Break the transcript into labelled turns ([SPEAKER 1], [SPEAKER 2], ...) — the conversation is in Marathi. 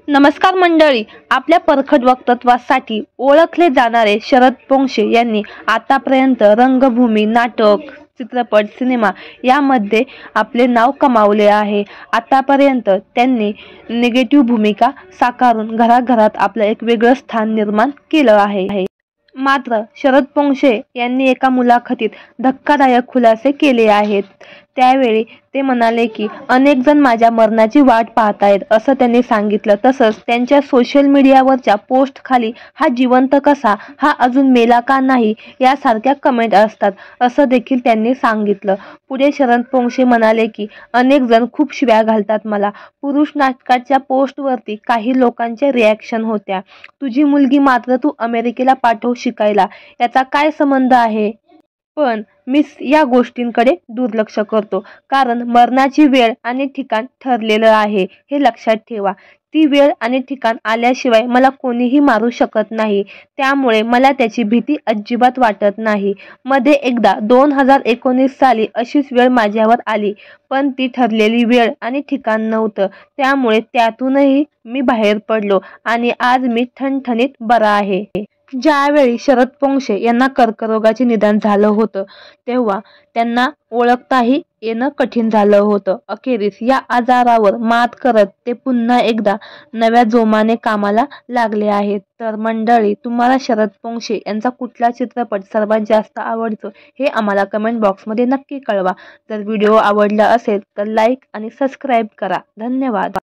[SPEAKER 1] नमस्कार मंडळी, आपल्या परखड वक्तव्यासाठी ओळखले जाणारे शरद पोंक्षे यांनी आतापर्यंत रंगभूमी, नाटक, चित्रपट, सिनेमा यामध्ये आपले नाव कमावले आहे। आतापर्यंत त्यांनी निगेटिव्ह भूमिका साकारून घराघरात आपलं एक वेगळं स्थान निर्माण केलं आहे। मात्र शरद पोंक्षे यांनी एका मुलाखतीत धक्कादायक खुलासे केले आहेत। त्यावेळी ते म्हणाले की अनेक जण माझ्या मरणाची वाट पाहतायत असं त्यांनी सांगितलं। तसंच त्यांच्या सोशल मीडियावरच्या पोस्ट खाली हा जिवंत कसा, हा अजून मेला का नाही यासारख्या कमेंट असतात असं देखील त्यांनी सांगितलं। पुढे शरद पोंक्षे म्हणाले की अनेक जण खूप शिव्या घालतात मला। पुरुष नाटकाच्या पोस्टवरती काही लोकांच्या रिॲक्शन होत्या, तुझी मुलगी मात्र तू अमेरिकेला पाठव शिकायला, याचा काय संबंध आहे? पण मी या गोष्टींकडे दुर्लक्ष करतो, कारण मरणाची वेळ आणि ठिकाण ठरलेलं आहे हे लक्षात ठेवा। ती वेळ आणि ठिकाण आल्याशिवाय मला कोणीही मारू शकत नाही, त्यामुळे मला त्याची भीती अजिबात वाटत नाही। मध्ये एकदा 2019 साली अशीच वेळ माझ्यावर आली, पण ती ठरलेली वेळ आणि ठिकाण नव्हतं, त्यामुळे त्यातूनही मी बाहेर पडलो आणि आज मी ठणठणीत बरा आहे। ज्यावेळी शरद पोंक्षे यांना कर्करोगाचे निदान झालं होतं तेव्हा त्यांना ओळखताही येणं कठीण झालं होतं। अखेरीस या आजारावर मात करत ते पुन्हा एकदा नव्या जोमाने कामाला लागले आहेत। तर मंडळी, तुम्हाला शरद पोंक्षे यांचा कुठला चित्रपट सर्वात जास्त आवडतो हे आम्हाला कमेंट बॉक्समध्ये नक्की कळवा। जर व्हिडिओ आवडला असेल तर लाईक आणि सबस्क्राईब करा। धन्यवाद।